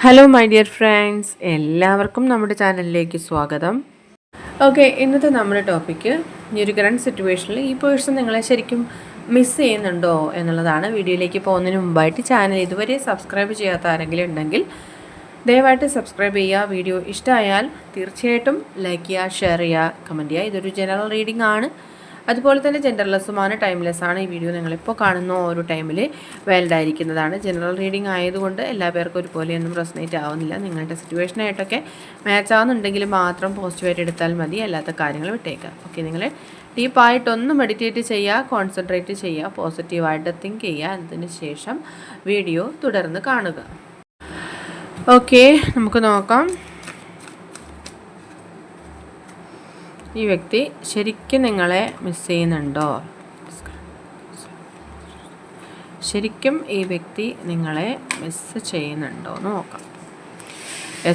Hello my dear friends, എല്ലാവർക്കും നമ്മുടെ ചാനലിലേക്ക് സ്വാഗതം. ഓക്കെ, ഇന്നത്തെ നമ്മുടെ ടോപ്പിക്ക് ഈ ഒരു കറണ്ട് സിറ്റുവേഷനിൽ ഈ പേഴ്സൺ നിങ്ങളെ ശരിക്കും മിസ് ചെയ്യുന്നുണ്ടോ എന്നുള്ളതാണ്. വീഡിയോയിലേക്ക് പോകുന്നതിന് മുമ്പായിട്ട് ചാനൽ ഇതുവരെ സബ്സ്ക്രൈബ് ചെയ്യാത്ത ആരെങ്കിലും ഉണ്ടെങ്കിൽ ദയവായിട്ട് സബ്സ്ക്രൈബ് ചെയ്യുക. വീഡിയോ ഇഷ്ടമായാൽ തീർച്ചയായിട്ടും ലൈക്ക് ചെയ്യുക, ഷെയർ ചെയ്യുക, കമൻറ്റ് ചെയ്യുക. ഇതൊരു ജനറൽ റീഡിംഗ് ആണ്, അതുപോലെ തന്നെ ജെൻഡർലെസ്സുമാണ്, ടൈംലെസ് ആണ്. ഈ വീഡിയോ നിങ്ങളിപ്പോൾ കാണുന്ന ഒരു ടൈമിൽ വാലിഡ് ആയിരിക്കുന്നതാണ്. ജനറൽ റീഡിംഗ് ആയതുകൊണ്ട് എല്ലാ പേർക്കും ഒരുപോലെയൊന്നും റെസൊനേറ്റ് ആവുന്നില്ല. നിങ്ങളുടെ സിറ്റുവേഷനായിട്ടൊക്കെ മാച്ച് ആവുന്നുണ്ടെങ്കിൽ മാത്രം പോസിറ്റീവായിട്ട് എടുത്താൽ മതി, അല്ലാത്ത കാര്യങ്ങൾ വിട്ടേക്കാം. ഓക്കെ, നിങ്ങൾ ഡീപ്പായിട്ടൊന്ന് മെഡിറ്റേറ്റ് ചെയ്യുക, കോൺസെൻട്രേറ്റ് ചെയ്യുക, പോസിറ്റീവായിട്ട് തിങ്ക് ചെയ്യുക. അതിന് ശേഷം വീഡിയോ തുടർന്ന് കാണുക. ഓക്കെ, നമുക്ക് നോക്കാം. ഈ വ്യക്തി ശരിക്കും നിങ്ങളെ മിസ് ചെയ്യുന്നുണ്ടോ? ശരിക്കും ഈ വ്യക്തി നിങ്ങളെ മിസ് ചെയ്യുന്നുണ്ടോ എന്ന് നോക്കാം.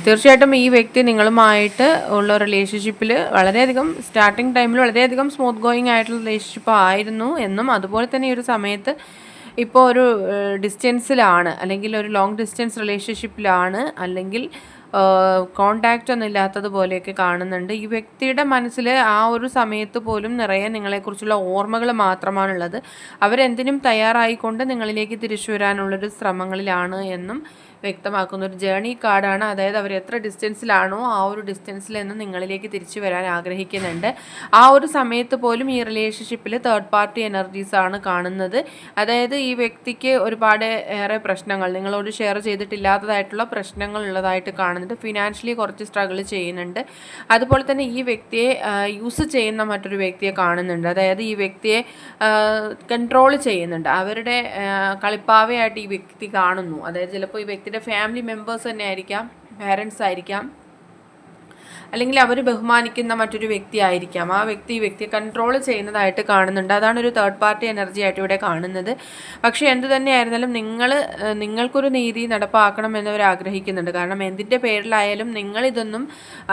തീർച്ചയായിട്ടും ഈ വ്യക്തി നിങ്ങളുമായിട്ട് ഉള്ള റിലേഷൻഷിപ്പിൽ വളരെയധികം സ്റ്റാർട്ടിങ് ടൈമിൽ വളരെയധികം സ്മൂത്ത് ഗോയിങ് ആയിട്ടുള്ള റിലേഷൻഷിപ്പ് ആയിരുന്നു എന്നും, അതുപോലെ തന്നെ ഈ ഒരു സമയത്ത് ഇപ്പോൾ ഒരു ഡിസ്റ്റൻസിലാണ്, അല്ലെങ്കിൽ ഒരു ലോങ് ഡിസ്റ്റൻസ് റിലേഷൻഷിപ്പിലാണ്, അല്ലെങ്കിൽ കോണ്ടാക്റ്റ് ഒന്നും ഇല്ലാത്തതുപോലെയൊക്കെ കാണുന്നുണ്ട്. ഈ വ്യക്തിയുടെ മനസ്സിൽ ആ ഒരു സമയത്ത് പോലും നിറയെ നിങ്ങളെക്കുറിച്ചുള്ള ഓർമ്മകൾ മാത്രമാണുള്ളത്. അവരെന്തിനും തയ്യാറായിക്കൊണ്ട് നിങ്ങളിലേക്ക് തിരിച്ചു വരാനുള്ളൊരു ശ്രമങ്ങളിലാണ് എന്നും വ്യക്തമാക്കുന്ന ഒരു ജേണി കാർഡാണ്. അതായത് അവർ എത്ര ഡിസ്റ്റൻസിലാണോ ആ ഒരു ഡിസ്റ്റൻസിൽ നിന്ന് നിങ്ങളിലേക്ക് തിരിച്ചു വരാൻ ആഗ്രഹിക്കുന്നുണ്ട്. ആ ഒരു സമയത്ത് പോലും ഈ റിലേഷൻഷിപ്പിൽ തേർഡ് പാർട്ടി എനർജീസ് ആണ് കാണുന്നത്. അതായത് ഈ വ്യക്തിക്ക് ഒരുപാട് ഏറെ പ്രശ്നങ്ങൾ, നിങ്ങളോട് ഷെയർ ചെയ്തിട്ടില്ലാത്തതായിട്ടുള്ള പ്രശ്നങ്ങൾ ഉള്ളതായിട്ട് കാണുന്നുണ്ട്. ഫിനാൻഷ്യലി കുറച്ച് സ്ട്രഗിൾ ചെയ്യുന്നുണ്ട്. അതുപോലെ തന്നെ ഈ വ്യക്തിയെ യൂസ് ചെയ്യുന്ന മറ്റൊരു വ്യക്തിയെ കാണുന്നുണ്ട്. അതായത് ഈ വ്യക്തിയെ കൺട്രോൾ ചെയ്യുന്നുണ്ട്. അവരുടെ കളിപ്പാവയായിട്ട് ഈ വ്യക്തി കാണുന്നു. അതായത് ചിലപ്പോൾ ഈ വ്യക്തിയുടെ ഫാമിലി മെമ്പേഴ്സ് തന്നെ ആയിരിക്കാം, പാരൻസ് ആയിരിക്കാം, അല്ലെങ്കിൽ അവർ ബഹുമാനിക്കുന്ന മറ്റൊരു വ്യക്തി ആയിരിക്കാം. ആ വ്യക്തി ഈ വ്യക്തിയെ കൺട്രോൾ ചെയ്യുന്നതായിട്ട് കാണുന്നുണ്ട്. അതാണ് ഒരു തേർഡ് പാർട്ടി എനർജി ആയിട്ട് ഇവിടെ കാണുന്നത്. പക്ഷേ എന്ത് തന്നെയായിരുന്നാലും നിങ്ങൾക്കൊരു നീതി നടപ്പാക്കണം എന്നവർ ആഗ്രഹിക്കുന്നുണ്ട്. കാരണം എന്തിൻ്റെ പേരിലായാലും നിങ്ങളിതൊന്നും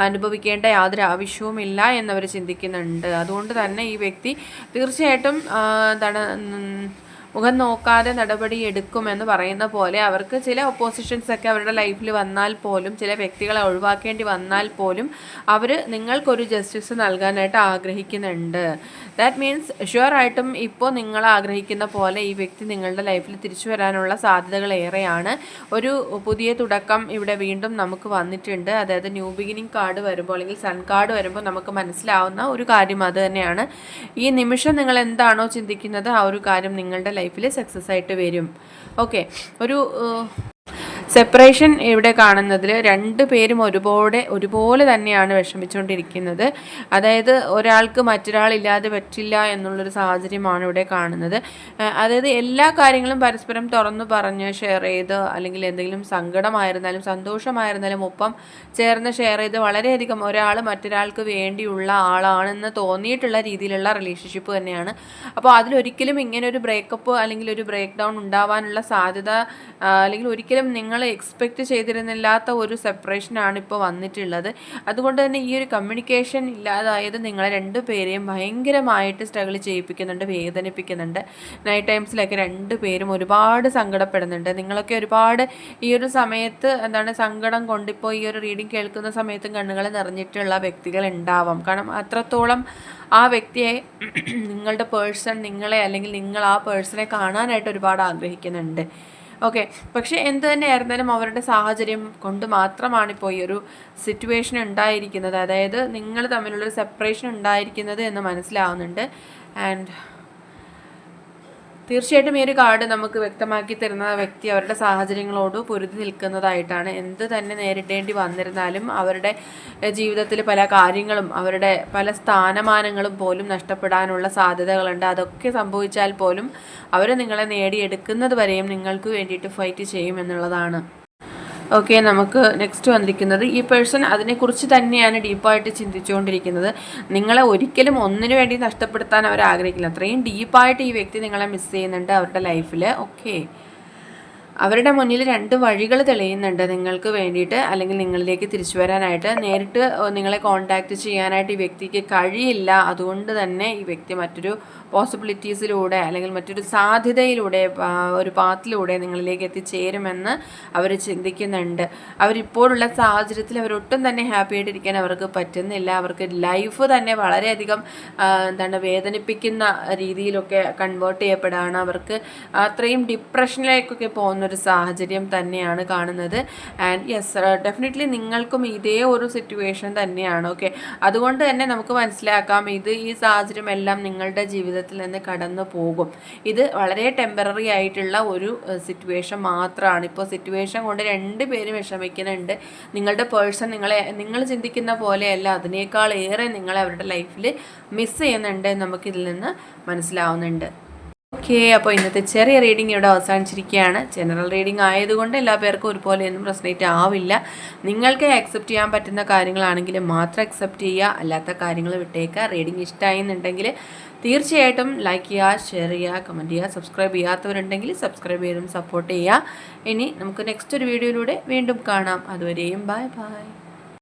അനുഭവിക്കേണ്ട യാതൊരു ആവശ്യവുമില്ല എന്നവർ ചിന്തിക്കുന്നുണ്ട്. അതുകൊണ്ട് തന്നെ ഈ വ്യക്തി തീർച്ചയായിട്ടും മുഖം നോക്കാതെ നടപടി എടുക്കുമെന്ന് പറയുന്ന പോലെ അവർക്ക് ചില ഒപ്പോസിഷൻസൊക്കെ അവരുടെ ലൈഫിൽ വന്നാൽ പോലും, ചില വ്യക്തികളെ ഒഴിവാക്കേണ്ടി വന്നാൽ പോലും അവർ നിങ്ങൾക്കൊരു ജസ്റ്റിസ് നൽകാനായിട്ട് ആഗ്രഹിക്കുന്നുണ്ട്. ദാറ്റ് മീൻസ് ഷുവറായിട്ടും ഇപ്പോൾ നിങ്ങൾ ആഗ്രഹിക്കുന്ന പോലെ ഈ വ്യക്തി നിങ്ങളുടെ ലൈഫിൽ തിരിച്ചു വരാനുള്ള സാധ്യതകൾ ഏറെയാണ്. ഒരു പുതിയ തുടക്കം ഇവിടെ വീണ്ടും നമുക്ക് വന്നിട്ടുണ്ട്. അതായത് ന്യൂ ബിഗിനിങ് കാർഡ് വരുമ്പോൾ, അല്ലെങ്കിൽ സൺ കാർഡ് വരുമ്പോൾ നമുക്ക് മനസ്സിലാവുന്ന ഒരു കാര്യം അത് തന്നെയാണ്. ഈ നിമിഷം നിങ്ങൾ എന്താണോ ചിന്തിക്കുന്നത് ആ ഒരു കാര്യം നിങ്ങളുടെ ലൈഫിൽ സക്സസ് ആയിട്ട് വരും. ഓക്കെ, ഒരു സെപ്പറേഷൻ ഇവിടെ കാണുന്നതിൽ രണ്ടു പേരും ഒരുപോലെ തന്നെയാണ് വിഷമിച്ചുകൊണ്ടിരിക്കുന്നത്. അതായത് ഒരാൾക്ക് മറ്റൊരാളില്ലാതെ പറ്റില്ല എന്നുള്ളൊരു സാഹചര്യമാണ് ഇവിടെ കാണുന്നത്. അതായത് എല്ലാ കാര്യങ്ങളും പരസ്പരം തുറന്നു പറഞ്ഞ് ഷെയർ ചെയ്ത്, അല്ലെങ്കിൽ എന്തെങ്കിലും സങ്കടമായിരുന്നാലും സന്തോഷമായിരുന്നാലും ഒപ്പം ചേർന്ന് ഷെയർ ചെയ്ത് വളരെയധികം ഒരാൾ മറ്റൊരാൾക്ക് വേണ്ടിയുള്ള ആളാണെന്ന് തോന്നിയിട്ടുള്ള രീതിയിലുള്ള റിലേഷൻഷിപ്പ് തന്നെയാണ്. അപ്പോൾ അതിലൊരിക്കലും ഇങ്ങനെ ഒരു ബ്രേക്കപ്പ് അല്ലെങ്കിൽ ഒരു ബ്രേക്ക് ഡൗൺ ഉണ്ടാവാനുള്ള സാധ്യത, അല്ലെങ്കിൽ ഒരിക്കലും നിങ്ങൾ എക്സ്പെക്റ്റ് ചെയ്തിരുന്നില്ലാത്ത ഒരു സെപ്പറേഷനാണ് ഇപ്പോൾ വന്നിട്ടുള്ളത്. അതുകൊണ്ട് തന്നെ ഈ ഒരു കമ്മ്യൂണിക്കേഷൻ ഇല്ലാതായത് നിങ്ങളെ രണ്ടുപേരെയും ഭയങ്കരമായിട്ട് സ്ട്രഗിൾ ചെയ്യിപ്പിക്കുന്നുണ്ട്, വേദനിപ്പിക്കുന്നുണ്ട്. നൈറ്റ് ടൈംസിലൊക്കെ രണ്ടുപേരും ഒരുപാട് സങ്കടപ്പെടുന്നുണ്ട്. നിങ്ങളൊക്കെ ഒരുപാട് ഈ ഒരു സമയത്ത് സങ്കടം കൊണ്ടിപ്പോൾ ഈ ഒരു റീഡിംഗ് കേൾക്കുന്ന സമയത്തും കണ്ണുകൾ നിറഞ്ഞിട്ടുള്ള വ്യക്തികൾ ഉണ്ടാവാം. കാരണം അത്രത്തോളം ആ വ്യക്തിയെ, നിങ്ങളുടെ പേഴ്സൺ നിങ്ങളെ, അല്ലെങ്കിൽ നിങ്ങൾ ആ പേഴ്സണെ കാണാനായിട്ട് ഒരുപാട് ആഗ്രഹിക്കുന്നുണ്ട്. ഓക്കെ, പക്ഷേ എന്ത് തന്നെ ആയിരുന്നാലും അവരുടെ സാഹചര്യം കൊണ്ട് മാത്രമാണ് ഇപ്പോൾ ഈ ഒരു സിറ്റുവേഷൻ ഉണ്ടായിരിക്കുന്നത്. അതായത് നിങ്ങൾ തമ്മിലുള്ളൊരു സെപ്പറേഷൻ ഉണ്ടായിരിക്കുന്നത് എന്ന് മനസ്സിലാവുന്നുണ്ട്. ആൻഡ് തീർച്ചയായിട്ടും ഈ ഒരു കാർഡ് നമുക്ക് വ്യക്തമാക്കി തരുന്ന വ്യക്തി അവരുടെ സാഹചര്യങ്ങളോട് പൊരുതി നിൽക്കുന്നതായിട്ടാണ്. എന്ത് തന്നെ നേരിടേണ്ടി വന്നിരുന്നാലും അവരുടെ ജീവിതത്തിൽ പല കാര്യങ്ങളും, അവരുടെ പല സ്ഥാനമാനങ്ങളും പോലും നഷ്ടപ്പെടാനുള്ള സാധ്യതകളുണ്ട്. അതൊക്കെ സംഭവിച്ചാൽ പോലും അവർ നിങ്ങളെ നേടിയെടുക്കുന്നത് വരെയും നിങ്ങൾക്ക് വേണ്ടിയിട്ട് ഫൈറ്റ് ചെയ്യുമെന്നുള്ളതാണ്. ഓക്കെ, നമുക്ക് നെക്സ്റ്റ് വന്നിരിക്കുന്നത് ഈ പേഴ്സൺ അതിനെക്കുറിച്ച് തന്നെയാണ് ഡീപ്പായിട്ട് ചിന്തിച്ചുകൊണ്ടിരിക്കുന്നത്. നിങ്ങളെ ഒരിക്കലും ഒന്നിനു വേണ്ടി നഷ്ടപ്പെടുത്താൻ അവർ ആഗ്രഹിക്കില്ല. അത്രയും ഡീപ്പായിട്ട് ഈ വ്യക്തി നിങ്ങളെ മിസ് ചെയ്യുന്നുണ്ട് അവരുടെ ലൈഫിൽ. ഓക്കെ, അവരുടെ മുന്നിൽ രണ്ട് വഴികൾ തെളിയുന്നുണ്ട് നിങ്ങൾക്ക് വേണ്ടിയിട്ട്, അല്ലെങ്കിൽ നിങ്ങളിലേക്ക് തിരിച്ചു വരാനായിട്ട്. നേരിട്ട് നിങ്ങളെ കോൺടാക്റ്റ് ചെയ്യാനായിട്ട് ഈ വ്യക്തിക്ക് കഴിയില്ല. അതുകൊണ്ട് തന്നെ ഈ വ്യക്തി മറ്റൊരു പോസിബിലിറ്റീസിലൂടെ അല്ലെങ്കിൽ മറ്റൊരു സാധ്യതയിലൂടെ ഒരു പാത്തിലൂടെ നിങ്ങളിലേക്ക് എത്തിച്ചേരുമെന്ന് അവർ ചിന്തിക്കുന്നുണ്ട്. അവരിപ്പോഴുള്ള സാഹചര്യത്തിൽ അവരൊട്ടും തന്നെ ഹാപ്പി ആയിട്ടിരിക്കാൻ അവർക്ക് പറ്റുന്നില്ല. അവർക്ക് ലൈഫ് തന്നെ വളരെയധികം വേദനിപ്പിക്കുന്ന രീതിയിലൊക്കെ കൺവേർട്ട് ചെയ്യപ്പെടുകയാണ്. അവർക്ക് അത്രയും ഡിപ്രഷനിലേക്കൊക്കെ പോകുന്നൊരു സാഹചര്യം തന്നെയാണ് കാണുന്നത്. ആൻഡ് യെസ്, ഡെഫിനറ്റ്ലി നിങ്ങൾക്കും ഇതേ ഒരു സിറ്റുവേഷൻ തന്നെയാണ്. ഓക്കെ, അതുകൊണ്ട് തന്നെ നമുക്ക് മനസ്സിലാക്കാം ഈ സാഹചര്യം എല്ലാം നിങ്ങളുടെ ജീവിതത്തിൽ നിന്ന് കടന്നു പോകും. ഇത് വളരെ ടെമ്പററി ആയിട്ടുള്ള ഒരു സിറ്റുവേഷൻ മാത്രമാണ്. ഇപ്പോൾ സിറ്റുവേഷൻ കൊണ്ട് രണ്ടുപേരും വിഷമിക്കുന്നുണ്ട്. നിങ്ങളുടെ പേഴ്സൺ നിങ്ങൾ ചിന്തിക്കുന്ന പോലെയല്ല, അതിനേക്കാൾ ഏറെ നിങ്ങളെ അവരുടെ ലൈഫിൽ മിസ് ചെയ്യുന്നുണ്ട് നമുക്കിതിൽ നിന്ന് മനസ്സിലാവുന്നുണ്ട്. ഓക്കെ, അപ്പോൾ ഇന്നത്തെ ചെറിയ റീഡിംഗ് ഇവിടെ അവസാനിച്ചിരിക്കുകയാണ്. ജനറൽ റീഡിംഗ് ആയതുകൊണ്ട് എല്ലാ പേർക്കും ഒരുപോലെയൊന്നും റെസൊനേറ്റ് ആവില്ല. നിങ്ങൾക്ക് അക്സെപ്റ്റ് ചെയ്യാൻ പറ്റുന്ന കാര്യങ്ങളാണെങ്കിൽ മാത്രം അക്സെപ്റ്റ് ചെയ്യുക, അല്ലാത്ത കാര്യങ്ങൾ വിട്ടേക്കുക. റീഡിംഗ് ഇഷ്ടമായെന്നുണ്ടെങ്കിൽ തീർച്ചയായിട്ടും ലൈക്ക് ചെയ്യുക, ഷെയർ ചെയ്യുക, കമൻറ്റ് ചെയ്യുക. സബ്സ്ക്രൈബ് ചെയ്യാത്തവരുണ്ടെങ്കിൽ സബ്സ്ക്രൈബ് ചെയ്തും സപ്പോർട്ട് ചെയ്യുക. ഇനി നമുക്ക് നെക്സ്റ്റ് ഒരു വീഡിയോയിലൂടെ വീണ്ടും കാണാം. അതുവരെയും ബൈ ബൈ.